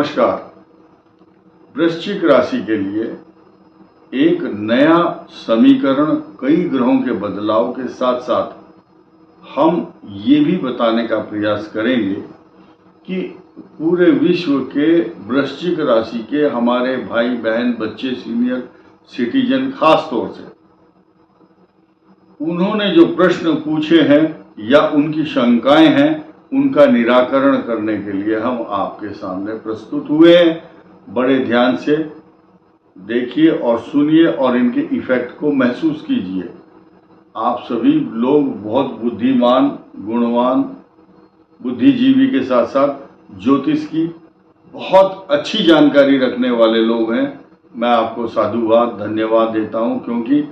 नमस्कार। वृश्चिक राशि के लिए एक नया समीकरण, कई ग्रहों के बदलाव के साथ साथ हम ये भी बताने का प्रयास करेंगे कि पूरे विश्व के वृश्चिक राशि के हमारे भाई बहन, बच्चे, सीनियर सिटीजन, खास तौर से उन्होंने जो प्रश्न पूछे हैं या उनकी शंकाएं हैं, उनका निराकरण करने के लिए हम आपके सामने प्रस्तुत हुए हैं। बड़े ध्यान से देखिए और सुनिए और इनके इफेक्ट को महसूस कीजिए। आप सभी लोग बहुत बुद्धिमान, गुणवान, बुद्धिजीवी के साथ साथ ज्योतिष की बहुत अच्छी जानकारी रखने वाले लोग हैं। मैं आपको साधुवाद, धन्यवाद देता हूं, क्योंकि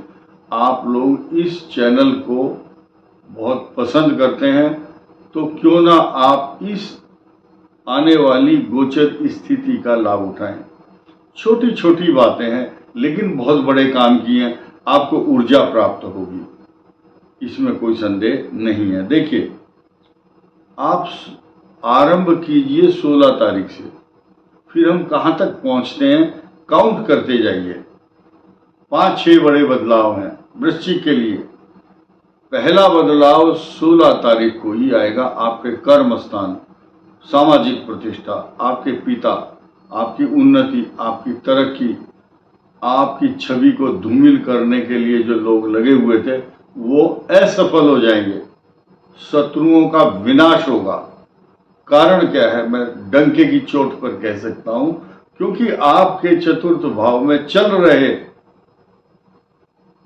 आप लोग इस चैनल को बहुत पसंद करते हैं। तो क्यों ना आप इस आने वाली गोचर स्थिति का लाभ उठाएं। छोटी छोटी बातें हैं लेकिन बहुत बड़े काम किए हैं, आपको ऊर्जा प्राप्त होगी, इसमें कोई संदेह नहीं है। देखिए, आप आरंभ कीजिए 16 तारीख से, फिर हम कहां तक पहुंचते हैं काउंट करते जाइए। 5-6 बड़े बदलाव हैं वृश्चिक के लिए। पहला बदलाव 16 तारीख को ही आएगा। आपके कर्म स्थान, सामाजिक प्रतिष्ठा, आपके पिता, आपकी उन्नति, आपकी तरक्की, आपकी छवि को धूमिल करने के लिए जो लोग लगे हुए थे वो असफल हो जाएंगे। शत्रुओं का विनाश होगा। कारण क्या है, मैं डंके की चोट पर कह सकता हूं, क्योंकि आपके चतुर्थ भाव में चल रहे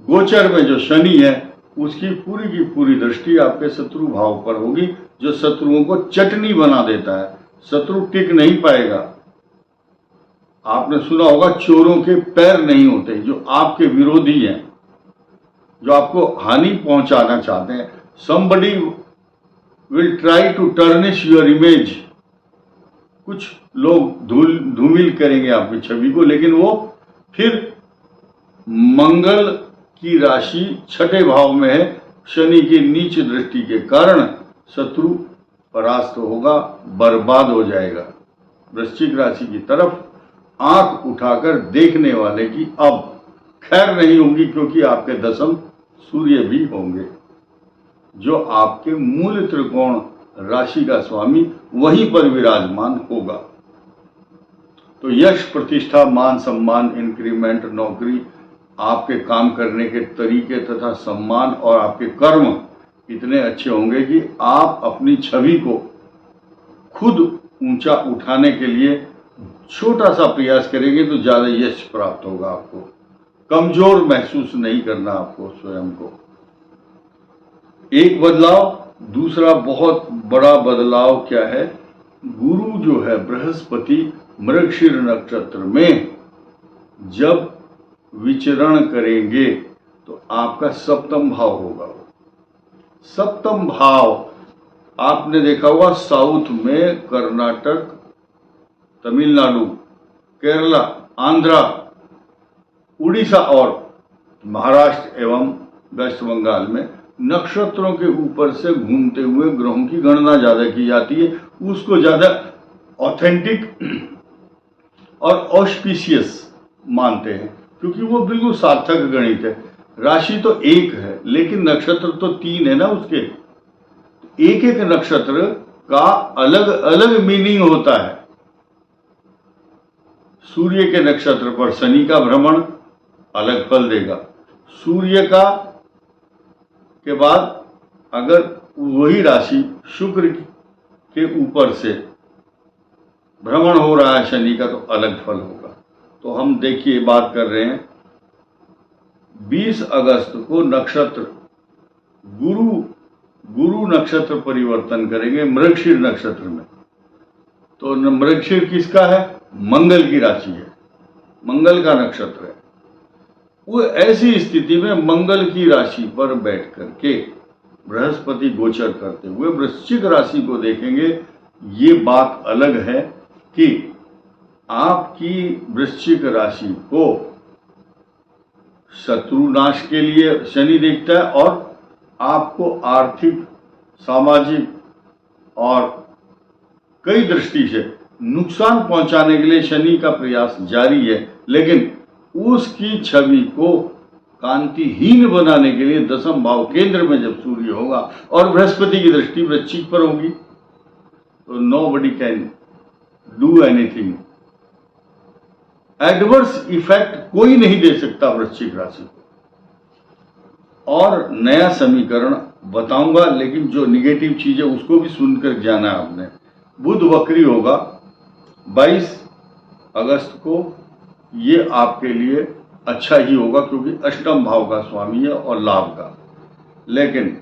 गोचर में जो शनि है उसकी पूरी की पूरी दृष्टि आपके शत्रु भाव पर होगी, जो शत्रुओं को चटनी बना देता है। शत्रु टिक नहीं पाएगा। आपने सुना होगा, चोरों के पैर नहीं होते। जो आपके विरोधी हैं, जो आपको हानि पहुंचाना चाहते हैं, somebody will try to tarnish your image। कुछ लोग धूमिल करेंगे आपकी छवि को, लेकिन वो फिर मंगल की राशि छठे भाव में है। शनि की नीच दृष्टि के कारण शत्रु परास्त होगा, बर्बाद हो जाएगा। वृश्चिक राशि की तरफ आंख उठाकर देखने वाले की अब खैर नहीं होगी, क्योंकि आपके दशम सूर्य भी होंगे, जो आपके मूल त्रिकोण राशि का स्वामी वहीं पर विराजमान होगा। तो यश, प्रतिष्ठा, मान सम्मान, इंक्रीमेंट, नौकरी, आपके काम करने के तरीके तथा सम्मान और आपके कर्म इतने अच्छे होंगे कि आप अपनी छवि को खुद ऊंचा उठाने के लिए छोटा सा प्रयास करेंगे तो ज्यादा यश प्राप्त होगा। आपको कमजोर महसूस नहीं करना, आपको स्वयं को। एक बदलाव। दूसरा बहुत बड़ा बदलाव क्या है, गुरु जो है बृहस्पति मृगशीर नक्षत्र में जब विचरण करेंगे तो आपका सप्तम भाव होगा। सप्तम भाव आपने देखा होगा, साउथ में कर्नाटक, तमिलनाडु, केरला, आंध्रा, उड़ीसा और महाराष्ट्र एवं वेस्ट बंगाल में नक्षत्रों के ऊपर से घूमते हुए ग्रहों की गणना ज्यादा की जाती है। उसको ज्यादा ऑथेंटिक और ऑस्पिशियस मानते हैं, क्योंकि वो बिल्कुल सार्थक गणित है। राशि तो एक है लेकिन नक्षत्र तो 3 है ना उसके। एक एक नक्षत्र का अलग अलग मीनिंग होता है। सूर्य के नक्षत्र पर शनि का भ्रमण अलग फल देगा। सूर्य का के बाद अगर वही राशि शुक्र के ऊपर से भ्रमण हो रहा है शनि का, तो अलग फल होगा। तो हम देखिए बात कर रहे हैं 20 अगस्त को नक्षत्र गुरु नक्षत्र परिवर्तन करेंगे मृगशीर नक्षत्र में। तो मृगशीर किसका है, मंगल की राशि है, मंगल का नक्षत्र है। वो ऐसी स्थिति में मंगल की राशि पर बैठ करके बृहस्पति गोचर करते हुए वृश्चिक राशि को देखेंगे। ये बात अलग है कि आपकी वृश्चिक राशि को शत्रुनाश के लिए शनि देखता है और आपको आर्थिक, सामाजिक और कई दृष्टि से नुकसान पहुंचाने के लिए शनि का प्रयास जारी है, लेकिन उसकी छवि को कांतिहीन बनाने के लिए दशम भाव केंद्र में जब सूर्य होगा और बृहस्पति की दृष्टि वृश्चिक पर होगी, तो nobody can do anything. Adverse effect कोई नहीं दे सकता वृश्चिक राशि को। और नया समीकरण बताऊंगा, लेकिन जो निगेटिव चीज है उसको भी सुनकर जाना है आपने। बुध वक्री होगा 22 अगस्त को, ये आपके लिए अच्छा ही होगा क्योंकि अष्टम भाव का स्वामी है और लाभ का। लेकिन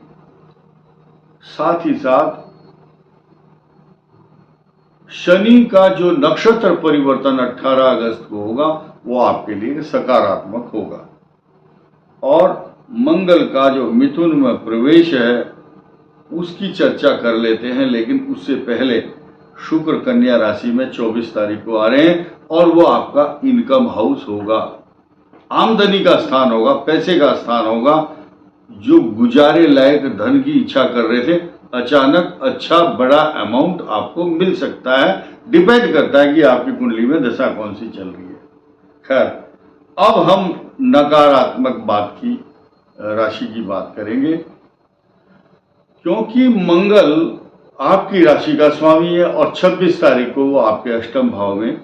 साथ ही साथ शनि का जो नक्षत्र परिवर्तन 18 अगस्त को होगा वो आपके लिए सकारात्मक होगा। और मंगल का जो मिथुन में प्रवेश है उसकी चर्चा कर लेते हैं, लेकिन उससे पहले शुक्र कन्या राशि में 24 तारीख को आ रहे हैं और वो आपका इनकम हाउस होगा, आमदनी का स्थान होगा, पैसे का स्थान होगा। जो गुजारे लायक धन की इच्छा कर रहे थे, अचानक अच्छा बड़ा अमाउंट आपको मिल सकता है। डिपेंड करता है कि आपकी कुंडली में दशा कौन सी चल रही है। खैर, अब हम नकारात्मक बात की राशि की बात करेंगे, क्योंकि मंगल आपकी राशि का स्वामी है और 26 तारीख को वो आपके अष्टम भाव में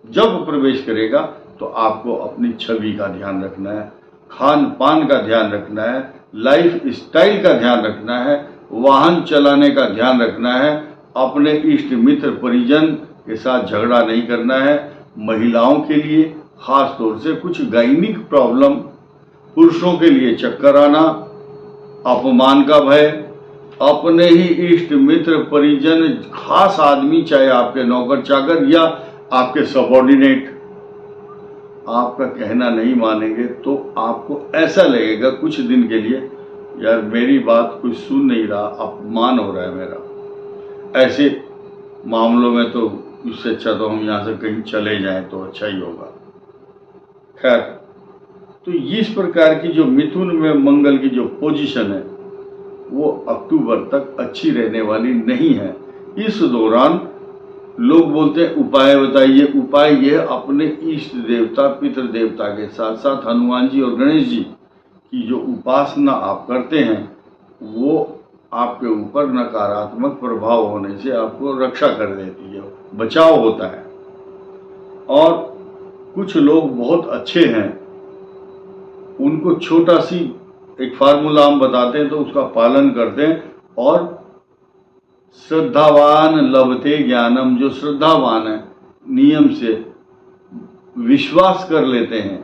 जब प्रवेश करेगा तो आपको अपनी छवि का ध्यान रखना है, खान पान का ध्यान रखना है, लाइफ स्टाइल का ध्यान रखना है, वाहन चलाने का ध्यान रखना है, अपने इष्ट मित्र परिजन के साथ झगड़ा नहीं करना है। महिलाओं के लिए खास तौर से कुछ गायनिक प्रॉब्लम, पुरुषों के लिए चक्कर आना, अपमान का भय, अपने ही इष्ट मित्र परिजन, खास आदमी, चाहे आपके नौकर चाकर या आपके सबॉर्डिनेट, आपका कहना नहीं मानेंगे तो आपको ऐसा लगेगा कुछ दिन के लिए, यार मेरी बात कोई सुन नहीं रहा, अपमान हो रहा है मेरा। ऐसे मामलों में तो इससे अच्छा तो हम यहाँ से कहीं चले जाएं तो अच्छा ही होगा। खैर, तो इस प्रकार की जो मिथुन में मंगल की जो पोजीशन है वो अक्टूबर तक अच्छी रहने वाली नहीं है। इस दौरान लोग बोलते हैं उपाय बताइए। उपाय ये अपने इष्ट देवता पितृ देवता के साथ साथ हनुमान जी और गणेश जी की जो उपासना आप करते हैं वो आपके ऊपर नकारात्मक प्रभाव होने से आपको रक्षा कर देती है, बचाव होता है। और कुछ लोग बहुत अच्छे हैं, उनको छोटा सी एक फार्मूला हम बताते हैं तो उसका पालन करते हैं। और श्रद्धावान लभते ज्ञानम, जो श्रद्धावान है, नियम से विश्वास कर लेते हैं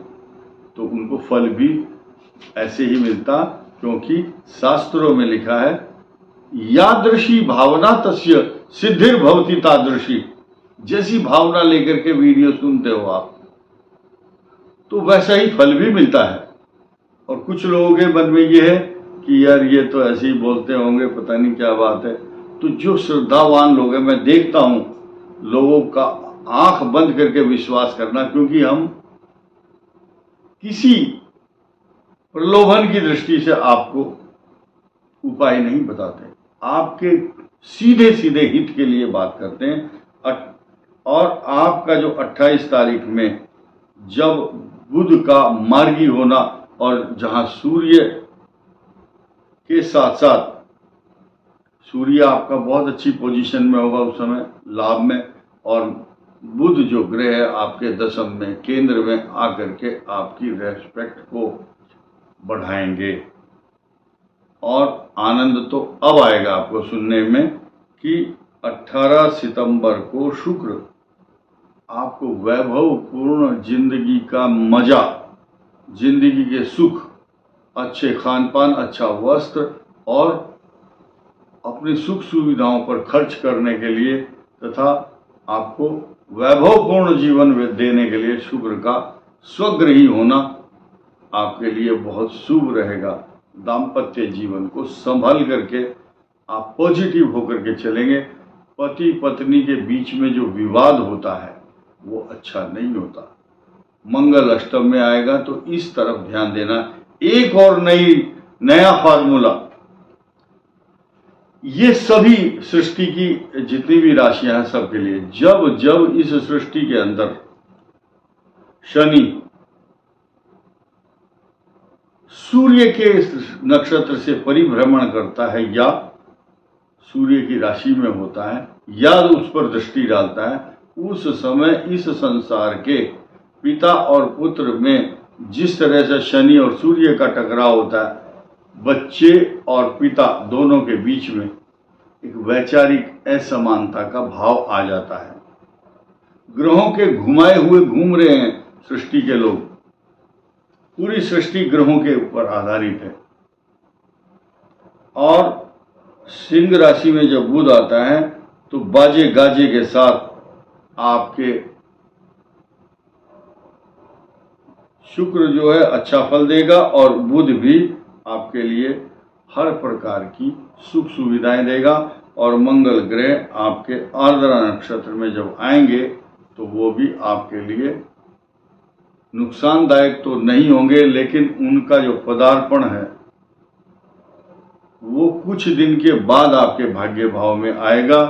तो उनको फल भी ऐसे ही मिलता, क्योंकि शास्त्रों में लिखा है यादृशी भावना तस्य सिद्धिर भवति तादृशी। जैसी भावना लेकर के वीडियो सुनते हो आप तो वैसा ही फल भी मिलता है। और कुछ लोगों के मन में ये है कि यार ये तो ऐसे ही बोलते होंगे, पता नहीं क्या बात है। तो जो श्रद्धावान लोग हैं, मैं देखता हूं लोगों का आंख बंद करके विश्वास करना, क्योंकि हम किसी प्रलोभन की दृष्टि से आपको उपाय नहीं बताते, आपके सीधे सीधे हित के लिए बात करते हैं। और आपका जो 28 तारीख में जब बुध का मार्गी होना और जहां सूर्य के साथ साथ सूर्य आपका बहुत अच्छी पोजीशन में होगा उस समय, लाभ में, और बुध जो ग्रह है आपके दशम में केंद्र में आकर के आपकी रेस्पेक्ट को बढ़ाएंगे। और आनंद तो अब आएगा आपको सुनने में कि 18 सितंबर को शुक्र आपको वैभवपूर्ण जिंदगी का मजा, जिंदगी के सुख, अच्छे खान पान, अच्छा वस्त्र और अपनी सुख सुविधाओं पर खर्च करने के लिए तथा आपको वैभवपूर्ण जीवन देने के लिए शुक्र का स्वग्रही होना आपके लिए बहुत शुभ रहेगा। दाम्पत्य जीवन को संभाल करके आप पॉजिटिव होकर के चलेंगे। पति पत्नी के बीच में जो विवाद होता है वो अच्छा नहीं होता। मंगल अष्टम में आएगा तो इस तरफ ध्यान देना। एक और नया फार्मूला, ये सभी सृष्टि की जितनी भी राशियां हैं सबके लिए, जब जब इस सृष्टि के अंदर शनि सूर्य के नक्षत्र से परिभ्रमण करता है या सूर्य की राशि में होता है या उस पर दृष्टि डालता है, उस समय इस संसार के पिता और पुत्र में जिस तरह से शनि और सूर्य का टकराव होता है, बच्चे और पिता दोनों के बीच में एक वैचारिक असमानता का भाव आ जाता है। ग्रहों के घुमाए हुए घूम रहे हैं सृष्टि के लोग, पूरी सृष्टि ग्रहों के ऊपर आधारित है। और सिंह राशि में जब बुध आता है तो बाजे गाजे के साथ आपके शुक्र जो है अच्छा फल देगा और बुध भी आपके लिए हर प्रकार की सुख सुविधाएं देगा। और मंगल ग्रह आपके आर्द्रा नक्षत्र में जब आएंगे तो वो भी आपके लिए नुकसानदायक तो नहीं होंगे, लेकिन उनका जो पदार्पण है वो कुछ दिन के बाद आपके भाग्य भाव में आएगा।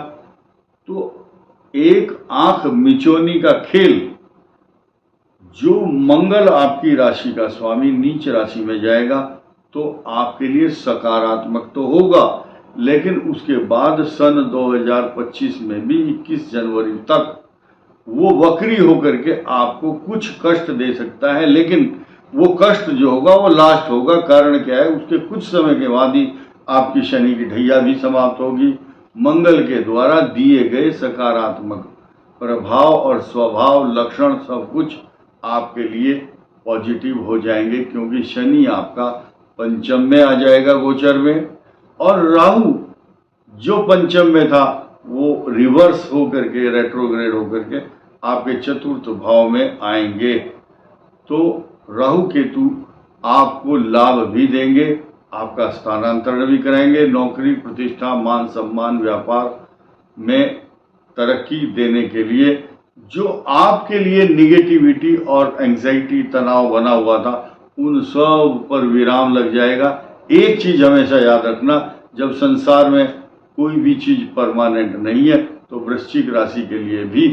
तो एक आंख मिचौनी का खेल, जो मंगल आपकी राशि का स्वामी नीच राशि में जाएगा तो आपके लिए सकारात्मक तो होगा, लेकिन उसके बाद सन 2025 में भी 21 जनवरी तक वो वक्री होकर के आपको कुछ कष्ट दे सकता है। लेकिन वो कष्ट जो होगा वो लास्ट होगा। कारण क्या है, उसके कुछ समय के बाद ही आपकी शनि की ढैया भी समाप्त होगी। मंगल के द्वारा दिए गए सकारात्मक प्रभाव और स्वभाव लक्षण सब कुछ आपके लिए पॉजिटिव हो जाएंगे, क्योंकि शनि आपका पंचम में आ जाएगा गोचर में, और राहु जो पंचम में था वो रिवर्स होकर के रेट्रोग्रेड होकर के आपके चतुर्थ भाव में आएंगे। तो राहु केतु आपको लाभ भी देंगे, आपका स्थानांतरण भी कराएंगे, नौकरी प्रतिष्ठा मान सम्मान व्यापार में तरक्की देने के लिए। जो आपके लिए निगेटिविटी और एंजाइटी तनाव बना हुआ था उन सब पर विराम लग जाएगा। एक चीज हमेशा याद रखना, जब संसार में कोई भी चीज परमानेंट नहीं है तो वृश्चिक राशि के लिए भी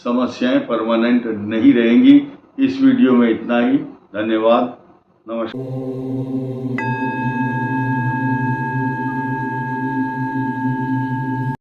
समस्याएं परमानेंट नहीं रहेंगी। इस वीडियो में इतना ही। धन्यवाद। नमस्कार।